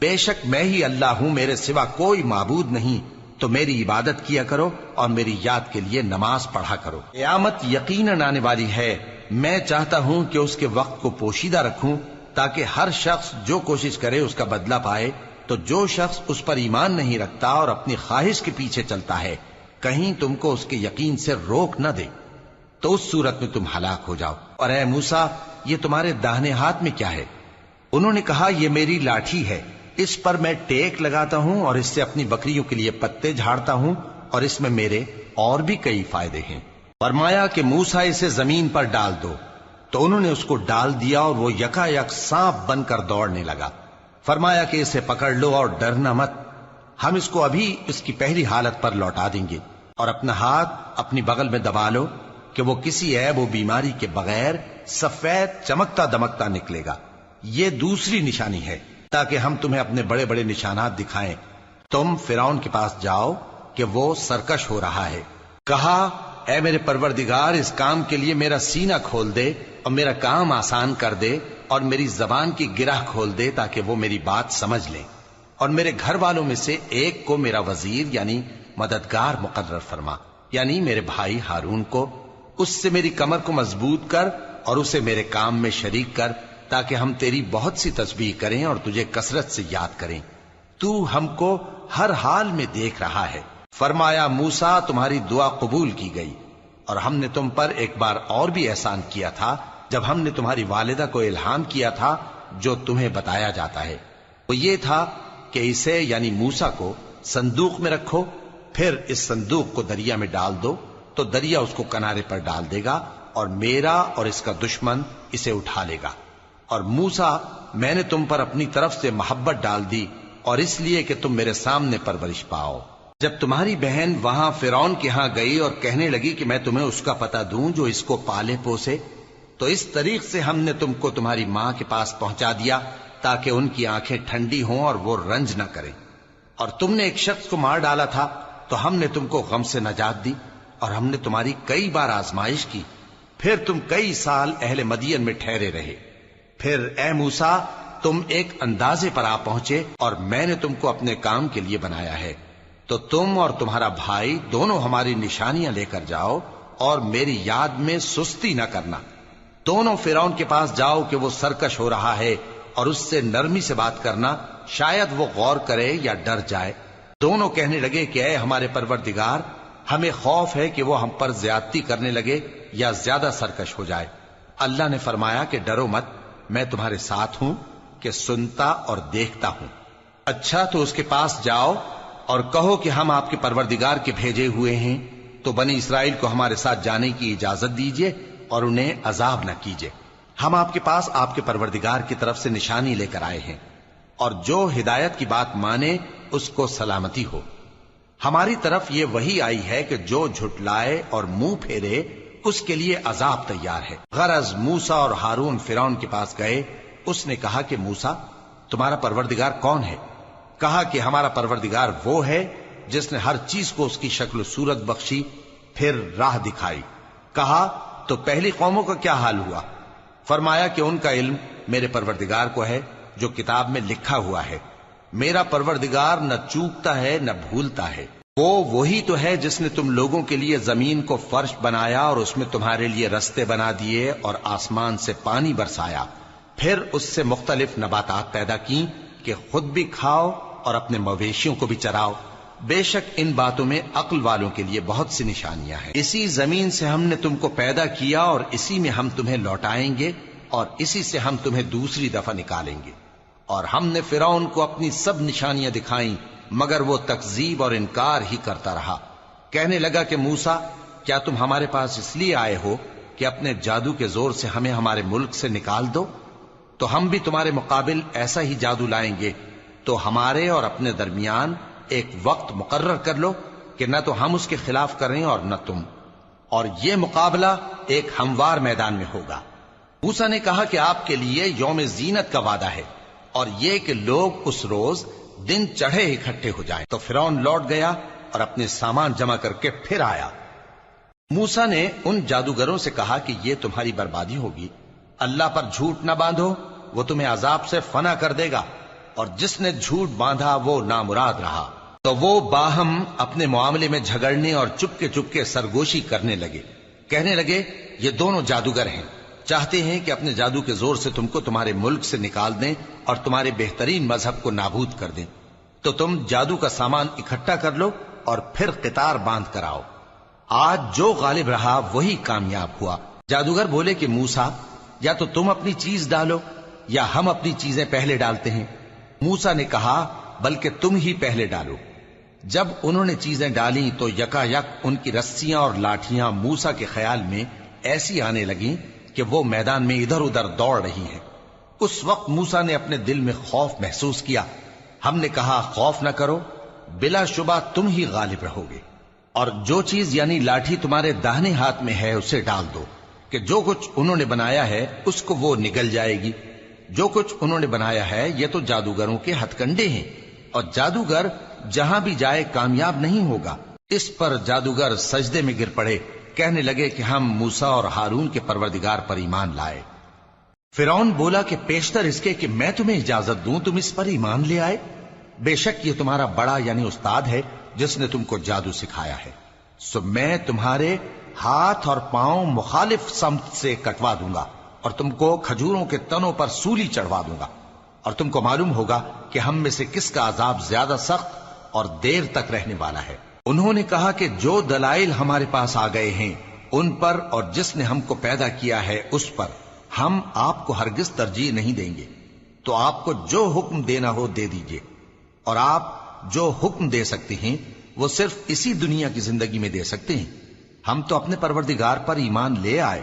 Speaker 1: بے شک میں ہی اللہ ہوں، میرے سوا کوئی معبود نہیں، تو میری عبادت کیا کرو اور میری یاد کے لیے نماز پڑھا کرو۔ قیامت یقیناً آنے والی ہے، میں چاہتا ہوں کہ اس کے وقت کو پوشیدہ رکھوں تاکہ ہر شخص جو کوشش کرے اس کا بدلہ پائے، تو جو شخص اس پر ایمان نہیں رکھتا اور اپنی خواہش کے پیچھے چلتا ہے، کہیں تم کو اس کے یقین سے روک نہ دے، تو اس صورت میں تم ہلاک ہو جاؤ۔ اور اے موسیٰ، یہ تمہارے داہنے ہاتھ میں کیا ہے؟ انہوں نے کہا، یہ میری لاٹھی ہے، اس پر میں ٹیک لگاتا ہوں اور اس سے اپنی بکریوں کے لیے پتے جھاڑتا ہوں، اور اس میں میرے اور بھی کئی فائدے ہیں۔ فرمایا کہ موسیٰ اسے زمین پر ڈال دو، تو انہوں نے اس کو ڈال دیا اور وہ یکا یک سانپ بن کر دوڑنے لگا۔ فرمایا کہ اسے پکڑ لو اور ڈرنا مت، ہم اس کو ابھی اس کی پہلی حالت پر لوٹا دیں گے، اور اپنا ہاتھ اپنی بغل میں دبا لو کہ وہ کسی عیب و بیماری کے بغیر سفید چمکتا دمکتا نکلے گا۔ یہ دوسری نشانی ہے تاکہ ہم تمہیں اپنے بڑے بڑے نشانات دکھائیں۔ تم فرعون کے پاس جاؤ کہ وہ سرکش ہو رہا ہے۔ کہا، اے میرے پروردگار، اس کام کے لیے میرا سینہ کھول دے اور میرا کام آسان کر دے، اور میری زبان کی گرہ کھول دے تاکہ وہ میری بات سمجھ لیں، اور میرے گھر والوں میں سے ایک کو میرا وزیر یعنی مددگار مقرر فرما، یعنی میرے بھائی ہارون کو۔ اس سے میری کمر کو مضبوط کر اور اسے میرے کام میں شریک کر، تاکہ ہم تیری بہت سی تسبیح کریں اور تجھے کثرت سے یاد کریں، تو ہم کو ہر حال میں دیکھ رہا ہے۔ فرمایا، موسیٰ، تمہاری دعا قبول کی گئی، اور ہم نے تم پر ایک بار اور بھی احسان کیا تھا جب ہم نے تمہاری والدہ کو الہام کیا تھا جو تمہیں بتایا جاتا ہے۔ وہ یہ تھا کہ اسے یعنی موسیٰ کو صندوق میں رکھو، پھر اس صندوق کو دریا میں ڈال دو، تو دریا اس کو کنارے پر ڈال دے گا، اور میرا اور اس کا دشمن اسے اٹھا لے گا۔ اور موسیٰ، میں نے تم پر اپنی طرف سے محبت ڈال دی، اور اس لیے کہ تم میرے سامنے پرورش پاؤ۔ جب تمہاری بہن وہاں فرعون کے ہاں گئی اور کہنے لگی کہ میں تمہیں اس کا پتہ دوں جو اس کو پالے پوسے، تو اس طریق سے ہم نے تم کو تمہاری ماں کے پاس پہنچا دیا تاکہ ان کی آنکھیں ٹھنڈی ہوں اور وہ رنج نہ کریں۔ اور تم نے ایک شخص کو مار ڈالا تھا تو ہم نے تم کو غم سے نجات دی، اور ہم نے تمہاری کئی بار آزمائش کی، پھر تم کئی سال اہل مدین میں ٹھہرے رہے۔ پھر اے موسیٰ، تم ایک اندازے پر آ پہنچے اور میں نے تم کو اپنے کام کے لیے بنایا ہے، تو تم اور تمہارا بھائی دونوں ہماری نشانیاں لے کر جاؤ اور میری یاد میں سستی نہ کرنا۔ دونوں فرعون کے پاس جاؤ کہ وہ سرکش ہو رہا ہے، اور اس سے نرمی سے بات کرنا، شاید وہ غور کرے یا ڈر جائے۔ دونوں کہنے لگے کہ اے ہمارے پروردگار، ہمیں خوف ہے کہ وہ ہم پر زیادتی کرنے لگے یا زیادہ سرکش ہو جائے۔ اللہ نے فرمایا کہ ڈرو مت، میں تمہارے ساتھ ہوں کہ سنتا اور دیکھتا ہوں۔ اچھا، تو اس کے پاس جاؤ اور کہو کہ ہم آپ کے پروردگار کے بھیجے ہوئے ہیں، تو بنی اسرائیل کو ہمارے ساتھ جانے کی اجازت دیجیے اور انہیں عذاب نہ کیجیے۔ ہم آپ کے پاس آپ کے پروردگار کی طرف سے نشانی لے کر آئے ہیں، اور جو ہدایت کی بات مانے اس کو سلامتی ہو۔ ہماری طرف یہ وحی آئی ہے کہ جو جھٹلائے اور منہ پھیرے اس کے لیے عذاب تیار ہے۔ غرض موسیٰ اور ہارون فرعون کے پاس گئے۔ اس نے کہا کہ موسیٰ، تمہارا پروردگار کون ہے؟ کہا کہ ہمارا پروردگار وہ ہے جس نے ہر چیز کو اس کی شکل و صورت بخشی، پھر راہ دکھائی۔ کہا، تو پہلی قوموں کا کیا حال ہوا؟ فرمایا کہ ان کا علم میرے پروردگار کو ہے جو کتاب میں لکھا ہوا ہے۔ میرا پروردگار نہ چوکتا ہے نہ بھولتا ہے۔ وہ وہی تو ہے جس نے تم لوگوں کے لیے زمین کو فرش بنایا اور اس میں تمہارے لیے رستے بنا دیے اور آسمان سے پانی برسایا، پھر اس سے مختلف نباتات پیدا کی کہ خود بھی کھاؤ اور اپنے مویشیوں کو بھی چراؤ۔ بے شک ان باتوں میں عقل والوں کے لیے بہت سی نشانیاں ہیں۔ اسی زمین سے ہم نے تم کو پیدا کیا اور اسی میں ہم تمہیں لوٹائیں گے اور اسی سے ہم تمہیں دوسری دفعہ نکالیں گے۔ اور ہم نے فرعون کو اپنی سب نشانیاں دکھائیں، مگر وہ تکذیب اور انکار ہی کرتا رہا۔ کہنے لگا کہ موسیٰ، کیا تم ہمارے پاس اس لیے آئے ہو کہ اپنے جادو کے زور سے ہمیں ہمارے ملک سے نکال دو؟ تو ہم بھی تمہارے مقابل ایسا ہی جادو لائیں گے، تو ہمارے اور اپنے درمیان ایک وقت مقرر کر لو کہ نہ تو ہم اس کے خلاف کریں اور نہ تم، اور یہ مقابلہ ایک ہموار میدان میں ہوگا۔ موسیٰ نے کہا کہ آپ کے لیے یوم زینت کا وعدہ ہے اور یہ کہ لوگ اس روز دن چڑھے اکٹھے ہو جائیں۔ تو فرعون لوٹ گیا اور اپنے سامان جمع کر کے پھر آیا۔ موسیٰ نے ان جادوگروں سے کہا کہ یہ تمہاری بربادی ہوگی، اللہ پر جھوٹ نہ باندھو، وہ تمہیں عذاب سے فنا کر دے گا، اور جس نے جھوٹ باندھا وہ نامراد رہا۔ تو وہ باہم اپنے معاملے میں جھگڑنے اور چپکے سرگوشی کرنے لگے، کہنے لگے یہ دونوں جادوگر ہیں، چاہتے ہیں کہ اپنے جادو کے زور سے تم کو تمہارے ملک سے نکال دیں اور تمہارے بہترین مذہب کو نابود کر دیں۔ تو تم جادو کا سامان اکٹھا کر لو اور پھر قطار باندھ کر آؤ، آج جو غالب رہا وہی کامیاب ہوا۔ جادوگر بولے کہ موسیٰ، یا تو تم اپنی چیز ڈالو یا ہم اپنی چیزیں پہلے ڈالتے ہیں۔ موسیٰ نے کہا بلکہ تم ہی پہلے ڈالو۔ جب انہوں نے چیزیں ڈالیں تو یکا یک ان کی رسیاں اور لاٹھیاں موسیٰ کے خیال میں ایسی آنے لگیں کہ وہ میدان میں ادھر ادھر دوڑ رہی ہیں۔ اس وقت موسیٰ نے اپنے دل میں خوف محسوس کیا۔ ہم نے کہا خوف نہ کرو، بلا شبہ تم ہی غالب رہو گے، اور جو چیز یعنی لاٹھی تمہارے داہنے ہاتھ میں ہے اسے ڈال دو، کہ جو کچھ انہوں نے بنایا ہے اس کو وہ نگل جائے گی۔ جو کچھ انہوں نے بنایا ہے یہ تو جادوگروں کے ہتھ کنڈے ہیں، اور جادوگر جہاں بھی جائے کامیاب نہیں ہوگا۔ اس پر جادوگر سجدے میں گر پڑے، کہنے لگے کہ ہم موسیٰ اور ہارون کے پروردگار پر ایمان لائے۔ فرعون بولا کہ پیشتر اس کے کہ میں تمہیں اجازت دوں تم اس پر ایمان لے آئے، بے شک یہ تمہارا بڑا یعنی استاد ہے جس نے تم کو جادو سکھایا ہے، سو میں تمہارے ہاتھ اور پاؤں مخالف سمت سے کٹوا دوں گا اور تم کو کھجوروں کے تنوں پر سولی چڑھوا دوں گا، اور تم کو معلوم ہوگا کہ ہم میں سے کس کا عذاب زیادہ سخت اور دیر تک رہنے والا ہے۔ انہوں نے کہا کہ جو دلائل ہمارے پاس آ گئے ہیں ان پر اور جس نے ہم کو پیدا کیا ہے اس پر ہم آپ کو ہرگز ترجیح نہیں دیں گے، تو آپ کو جو حکم دینا ہو دے دیجئے، اور آپ جو حکم دے سکتے ہیں وہ صرف اسی دنیا کی زندگی میں دے سکتے ہیں۔ ہم تو اپنے پروردگار پر ایمان لے آئے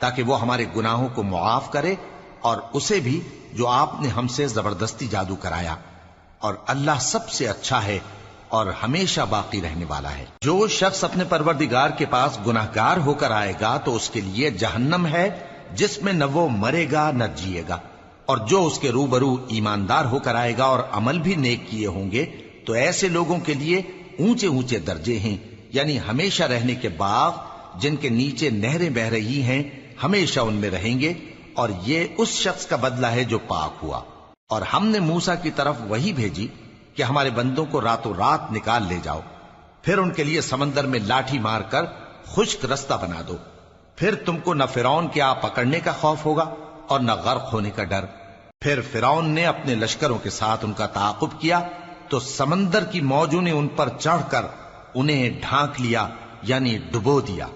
Speaker 1: تاکہ وہ ہمارے گناہوں کو معاف کرے، اور اسے بھی جو آپ نے ہم سے زبردستی جادو کرایا، اور اللہ سب سے اچھا ہے اور ہمیشہ باقی رہنے والا ہے۔ جو شخص اپنے پروردگار کے پاس گناہگار ہو کر آئے گا تو اس کے لیے جہنم ہے جس میں نہ وہ مرے گا نہ جیے گا، اور جو اس کے روبرو ایماندار ہو کر آئے گا اور عمل بھی نیک کیے ہوں گے تو ایسے لوگوں کے لیے اونچے اونچے درجے ہیں، یعنی ہمیشہ رہنے کے باغ جن کے نیچے نہریں بہ رہی ہیں، ہمیشہ ان میں رہیں گے، اور یہ اس شخص کا بدلہ ہے جو پاک ہوا۔ اور ہم نے موسیٰ کی طرف وہی بھیجی کہ ہمارے بندوں کو راتوں رات نکال لے جاؤ، پھر ان کے لیے سمندر میں لاٹھی مار کر خشک رستہ بنا دو، پھر تم کو نہ فرعون کے آ پکڑنے کا خوف ہوگا اور نہ غرق ہونے کا ڈر۔ پھر فرعون نے اپنے لشکروں کے ساتھ ان کا تعاقب کیا تو سمندر کی موجوں نے ان پر چڑھ کر انہیں ڈھانک لیا یعنی ڈبو دیا،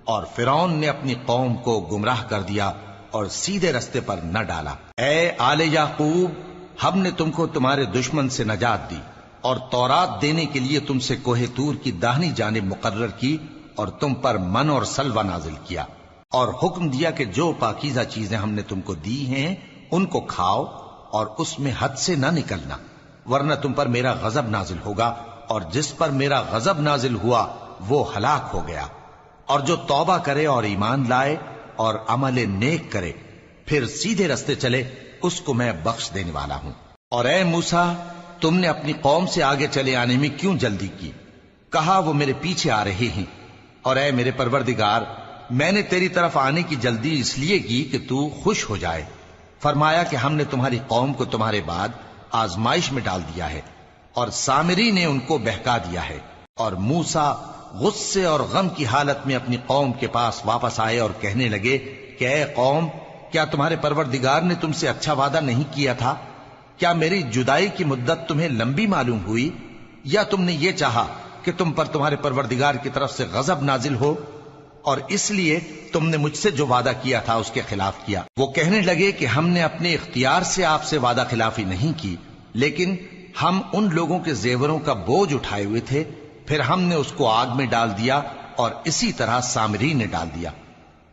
Speaker 1: اور فرعون نے اپنی قوم کو گمراہ کر دیا اور سیدھے رستے پر نہ ڈالا۔ اے آل یعقوب، ہم نے تم کو تمہارے دشمن سے نجات دی اور تورات دینے کے لیے تم سے کوہ طور کی داہنی جانب مقرر کی، اور تم پر من اور سلوہ نازل کیا، اور حکم دیا کہ جو پاکیزہ چیزیں ہم نے تم کو دی ہیں ان کو کھاؤ اور اس میں حد سے نہ نکلنا، ورنہ تم پر میرا غضب نازل ہوگا، اور جس پر میرا غضب نازل ہوا وہ ہلاک ہو گیا۔ اور جو توبہ کرے اور ایمان لائے اور عمل نیک کرے پھر سیدھے رستے چلے اس کو میں بخش دینے والا ہوں۔ اور اے موسیٰ، تم نے اپنی قوم سے آگے چلے آنے میں کیوں جلدی کی؟ کہا وہ میرے پیچھے آ رہے ہیں۔ اور اے میرے پروردگار، میں نے تیری طرف آنے کی جلدی اس لیے کی کہ تو خوش ہو جائے۔ فرمایا کہ ہم نے تمہاری قوم کو تمہارے بعد آزمائش میں ڈال دیا ہے، اور سامری نے ان کو بہکا دیا ہے۔ اور موسیٰ غصے اور غم کی حالت میں اپنی قوم کے پاس واپس آئے اور کہنے لگے کہ اے قوم، کیا تمہارے پروردگار نے تم سے اچھا وعدہ نہیں کیا تھا؟ کیا میری جدائی کی مدت تمہیں لمبی معلوم ہوئی، یا تم نے یہ چاہا کہ تم پر تمہارے پروردگار کی طرف سے غضب نازل ہو، اور اس لیے تم نے مجھ سے جو وعدہ کیا تھا اس کے خلاف کیا؟ وہ کہنے لگے کہ ہم نے اپنے اختیار سے آپ سے وعدہ خلافی نہیں کی، لیکن ہم ان لوگوں کے زیوروں کا بوجھ اٹھائے ہوئے تھے، پھر ہم نے اس کو آگ میں ڈال دیا، اور اسی طرح سامری نے ڈال دیا۔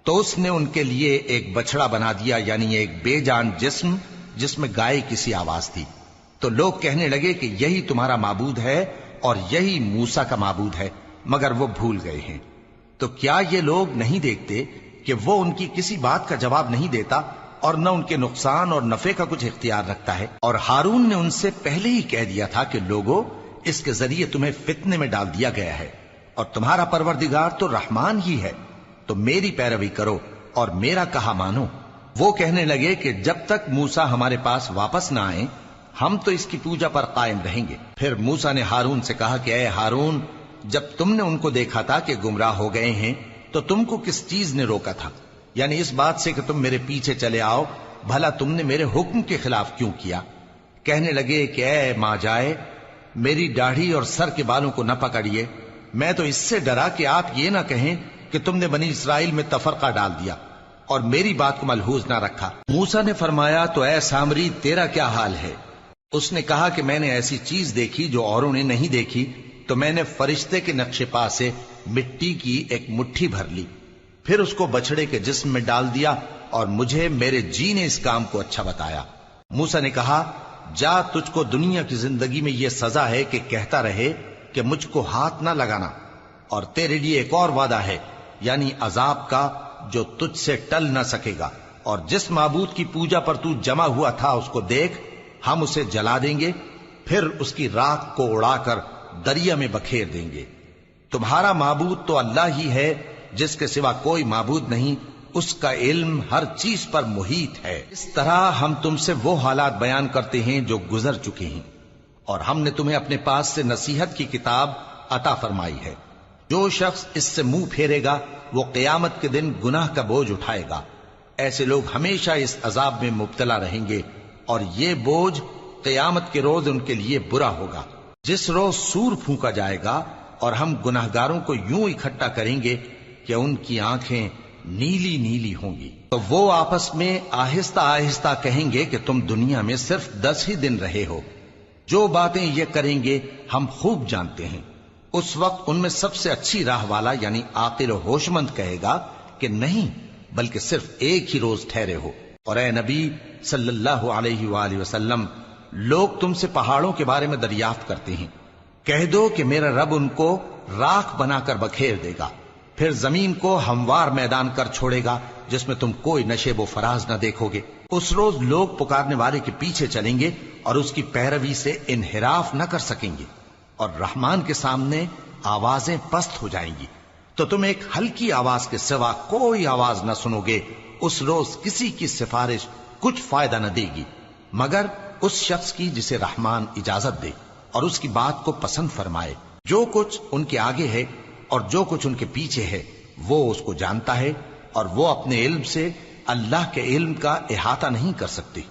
Speaker 1: تو اس نے ان کے لیے ایک بچڑا بنا دیا، یعنی ایک بے جان جسم جس میں گائے کسی آواز تھی۔ تو لوگ کہنے لگے کہ یہی تمہارا معبود ہے اور یہی موسیٰ کا معبود ہے، مگر وہ بھول گئے ہیں۔ تو کیا یہ لوگ نہیں دیکھتے کہ وہ ان کی کسی بات کا جواب نہیں دیتا اور نہ ان کے نقصان اور نفع کا کچھ اختیار رکھتا ہے۔ اور ہارون نے ان سے پہلے ہی کہہ دیا تھا کہ لوگوں، اس کے ذریعے تمہیں فتنے میں ڈال دیا گیا ہے، اور تمہارا پروردگار تو رحمان ہی ہے، تو میری پیروی کرو اور میرا کہا مانو۔ وہ کہنے لگے کہ جب تک موسیٰ ہمارے پاس واپس نہ آئیں ہم تو اس کی پوجا پر قائم رہیں گے۔ پھر موسیٰ نے ہارون سے کہا کہ اے ہارون، جب تم نے ان کو دیکھا تھا کہ گمراہ ہو گئے ہیں تو تم کو کس چیز نے روکا تھا؟ یعنی اس بات سے کہ تم میرے پیچھے چلے آؤ، بھلا تم نے میرے حکم کے خلاف کیوں کیا؟ کہنے لگے کہ اے ماں جائے، میری داڑھی اور سر کے بالوں کو نہ پکڑیے، میں تو اس سے ڈرا کہ آپ یہ نہ کہیں کہ تم نے بنی اسرائیل میں تفرقہ ڈال دیا اور میری بات کو ملحوظ نہ رکھا۔ موسیٰ نے فرمایا تو اے سامری تیرا کیا حال ہے؟ اس نے کہا کہ میں نے ایسی چیز دیکھی جو اوروں نے نہیں دیکھی، تو میں نے فرشتے کے نقش پا سے مٹی کی ایک مٹھی بھر لی، پھر اس کو بچڑے کے جسم میں ڈال دیا، اور مجھے میرے جی نے اس کام کو اچھا بتایا۔ موسیٰ نے کہا جا، تجھ کو دنیا کی زندگی میں یہ سزا ہے کہ کہتا رہے کہ مجھ کو ہاتھ نہ لگانا، اور تیرے لیے ایک اور وعدہ ہے، یعنی عذاب کا جو تجھ سے ٹل نہ سکے گا، اور جس معبود کی پوجا پر تو جمع ہوا تھا اس کو دیکھ، ہم اسے جلا دیں گے، پھر اس کی راکھ کو اڑا کر دریا میں بکھیر دیں گے۔ تمہارا معبود تو اللہ ہی ہے، جس کے سوا کوئی معبود نہیں، اس کا علم ہر چیز پر محیط ہے۔ اس طرح ہم تم سے وہ حالات بیان کرتے ہیں جو گزر چکے ہیں، اور ہم نے تمہیں اپنے پاس سے نصیحت کی کتاب عطا فرمائی ہے۔ جو شخص اس سے منہ پھیرے گا وہ قیامت کے دن گناہ کا بوجھ اٹھائے گا۔ ایسے لوگ ہمیشہ اس عذاب میں مبتلا رہیں گے، اور یہ بوجھ قیامت کے روز ان کے لیے برا ہوگا، جس روز سور پھونکا جائے گا، اور ہم گناہگاروں کو یوں اکٹھا کریں گے کہ ان کی آنکھیں نیلی نیلی ہوں گی۔ تو وہ آپس میں آہستہ آہستہ کہیں گے کہ تم دنیا میں صرف 10 ہی دن رہے ہو، جو باتیں یہ کریں گے ہم خوب جانتے ہیں۔ اس وقت ان میں سب سے اچھی راہ والا یعنی عاقل و ہوش مند کہے گا کہ نہیں، بلکہ صرف ایک ہی روز ٹھہرے ہو۔ اور اے نبی صلی اللہ علیہ وآلہ وسلم، لوگ تم سے پہاڑوں کے بارے میں دریافت کرتے ہیں، کہہ دو کہ میرا رب ان کو راکھ بنا کر بکھیر دے گا، پھر زمین کو ہموار میدان کر چھوڑے گا جس میں تم کوئی نشیب و فراز نہ دیکھو گے۔ اس روز لوگ پکارنے والے کے پیچھے چلیں گے اور اس کی پیروی سے انحراف نہ کر سکیں گے، اور رحمان کے سامنے آوازیں پست ہو جائیں گی، تو تم ایک ہلکی آواز کے سوا کوئی آواز نہ سنو گے۔ اس روز کسی کی سفارش کچھ فائدہ نہ دے گی مگر اس شخص کی جسے رحمان اجازت دے اور اس کی بات کو پسند فرمائے۔ جو کچھ ان کے آگے ہے اور جو کچھ ان کے پیچھے ہے وہ اس کو جانتا ہے، اور وہ اپنے علم سے اللہ کے علم کا احاطہ نہیں کر سکتی۔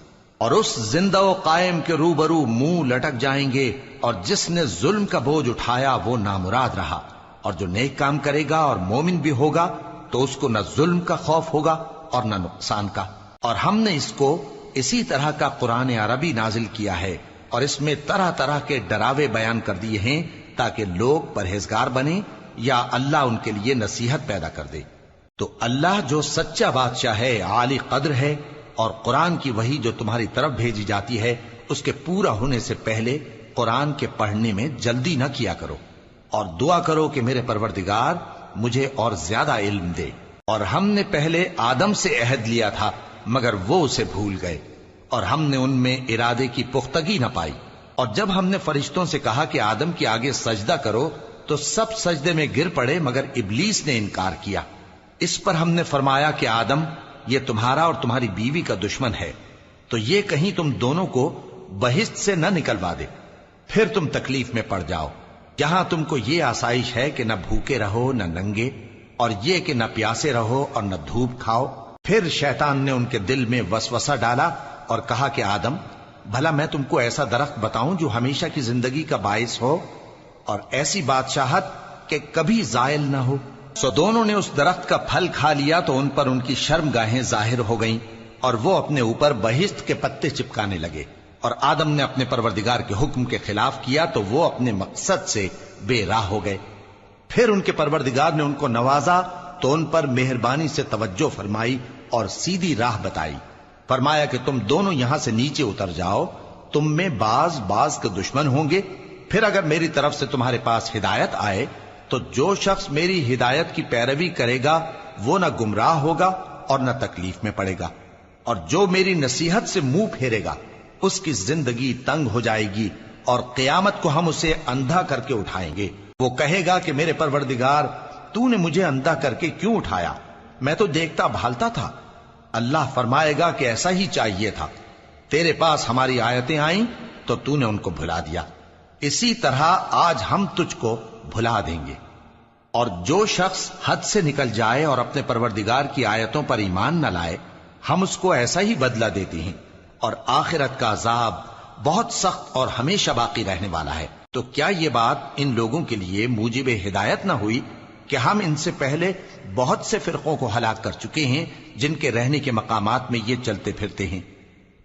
Speaker 1: اور اس زندہ و قائم کے روبرو منہ لٹک جائیں گے، اور جس نے ظلم کا بوجھ اٹھایا وہ نامراد رہا، اور جو نیک کام کرے گا اور مومن بھی ہوگا تو اس کو نہ ظلم کا خوف ہوگا اور نہ نقصان کا۔ اور ہم نے اس کو اسی طرح کا قرآن عربی نازل کیا ہے، اور اس میں طرح طرح کے ڈراوے بیان کر دیے ہیں تاکہ لوگ پرہیزگار بنیں یا اللہ ان کے لیے نصیحت پیدا کر دے۔ تو اللہ جو سچا بادشاہ ہے، عالی قدر ہے، اور قرآن کی وحی جو تمہاری طرف بھیجی جاتی ہے اس کے پورا ہونے سے پہلے قرآن کے پڑھنے میں جلدی نہ کیا کرو، اور دعا کرو کہ میرے پروردگار مجھے اور زیادہ علم دے۔ اور ہم نے پہلے آدم سے عہد لیا تھا مگر وہ اسے بھول گئے، اور ہم نے ان میں ارادے کی پختگی نہ پائی۔ اور جب ہم نے فرشتوں سے کہا کہ آدم کے آگے سجدہ کرو تو سب سجدے میں گر پڑے مگر ابلیس نے انکار کیا۔ اس پر ہم نے فرمایا کہ آدم، یہ تمہارا اور تمہاری بیوی کا دشمن ہے، تو یہ کہیں تم دونوں کو بہشت سے نہ نکلوا دے، پھر تم تکلیف میں پڑ جاؤ۔ جہاں تم کو یہ آسائش ہے کہ نہ بھوکے رہو نہ ننگے، اور یہ کہ نہ پیاسے رہو اور نہ دھوپ کھاؤ۔ پھر شیطان نے ان کے دل میں وسوسہ ڈالا اور کہا کہ آدم، بھلا میں تم کو ایسا درخت بتاؤں جو ہمیشہ کی زندگی کا باعث ہو اور ایسی بادشاہت کہ کبھی زائل نہ ہو؟ سو دونوں نے اس درخت کا پھل کھا لیا تو ان پر ان کی شرم گاہیں ظاہر ہو گئیں، اور وہ اپنے اوپر بہشت کے پتے چپکانے لگے۔ اور آدم نے اپنے پروردگار کے حکم کے خلاف کیا تو وہ اپنے مقصد سے بے راہ ہو گئے۔ پھر ان کے پروردگار نے ان کو نوازا تو ان پر مہربانی سے توجہ فرمائی اور سیدھی راہ بتائی۔ فرمایا کہ تم دونوں یہاں سے نیچے اتر جاؤ، تم میں بعض کے دشمن ہوں گے، پھر اگر میری طرف سے تمہارے پاس ہدایت آئے تو جو شخص میری ہدایت کی پیروی کرے گا وہ نہ گمراہ ہوگا اور نہ تکلیف میں پڑے گا۔ اور جو میری نصیحت سے منہ پھیرے گا اس کی زندگی تنگ ہو جائے گی، اور قیامت کو ہم اسے اندھا کر کے اٹھائیں گے۔ وہ کہے گا کہ میرے پروردگار، تو نے مجھے اندھا کر کے کیوں اٹھایا؟ میں تو دیکھتا بھالتا تھا۔ اللہ فرمائے گا کہ ایسا ہی چاہیے تھا، تیرے پاس ہماری آیتیں آئیں تو تو نے ان کو بھلا دیا، اسی طرح آج ہم تجھ کو بھلا دیں گے۔ اور جو شخص حد سے نکل جائے اور اپنے پروردگار کی آیتوں پر ایمان نہ لائے، ہم اس کو ایسا ہی بدلہ دیتے ہیں، اور آخرت کا عذاب بہت سخت اور ہمیشہ باقی رہنے والا ہے۔ تو کیا یہ بات ان لوگوں کے لیے موجب ہدایت نہ ہوئی کہ ہم ان سے پہلے بہت سے فرقوں کو ہلاک کر چکے ہیں جن کے رہنے کے مقامات میں یہ چلتے پھرتے ہیں؟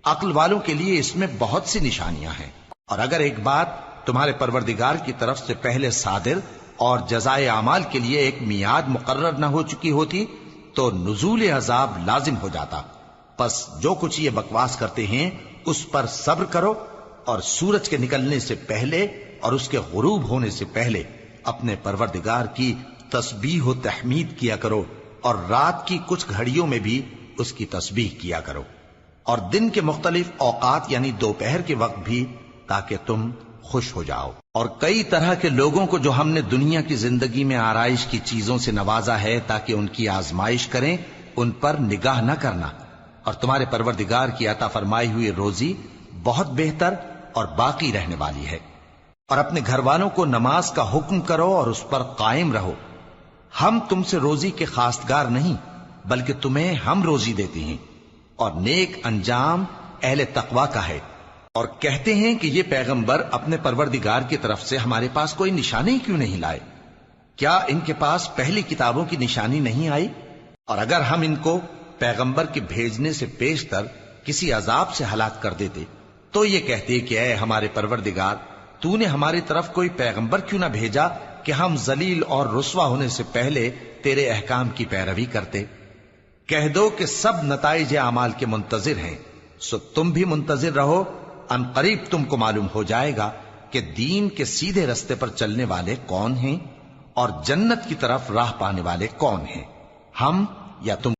Speaker 1: عقل والوں کے لیے اس میں بہت سی نشانیاں ہیں۔ اور اگر ایک بات تمہارے پروردگار کی طرف سے پہلے صادر اور جزائے اعمال کے لیے ایک میعاد مقرر نہ ہو چکی ہوتی تو نزول عذاب لازم ہو جاتا۔ پس جو کچھ یہ بکواس کرتے ہیں اس پر صبر کرو، اور سورج کے نکلنے سے پہلے اور اس کے غروب ہونے سے پہلے اپنے پروردگار کی تسبیح و تحمید کیا کرو، اور رات کی کچھ گھڑیوں میں بھی اس کی تسبیح کیا کرو، اور دن کے مختلف اوقات یعنی دوپہر کے وقت بھی، تاکہ تم خوش ہو جاؤ۔ اور کئی طرح کے لوگوں کو جو ہم نے دنیا کی زندگی میں آرائش کی چیزوں سے نوازا ہے تاکہ ان کی آزمائش کریں، ان پر نگاہ نہ کرنا، اور تمہارے پروردگار کی عطا فرمائی ہوئی روزی بہت بہتر اور باقی رہنے والی ہے۔ اور اپنے گھر والوں کو نماز کا حکم کرو اور اس پر قائم رہو۔ ہم تم سے روزی کے خواستگار نہیں، بلکہ تمہیں ہم روزی دیتے ہیں، اور نیک انجام اہل تقوی کا ہے۔ اور کہتے ہیں کہ یہ پیغمبر اپنے پروردگار کی طرف سے ہمارے پاس کوئی نشانی کیوں نہیں لائے؟ کیا ان کے پاس پہلی کتابوں کی نشانی نہیں آئی؟ اور اگر ہم ان کو پیغمبر کے بھیجنے سے پیشتر کسی عذاب سے ہلاک کر دیتے تو یہ کہتے کہ اے ہمارے پروردگار، تو نے ہماری طرف کوئی پیغمبر کیوں نہ بھیجا کہ ہم ذلیل اور رسوا ہونے سے پہلے تیرے احکام کی پیروی کرتے۔ کہہ دو کہ سب نتائج اعمال کے منتظر ہیں، سو تم بھی منتظر رہو، ان قریب تم کو معلوم ہو جائے گا کہ دین کے سیدھے رستے پر چلنے والے کون ہیں اور جنت کی طرف راہ پانے والے کون ہیں، ہم یا تم۔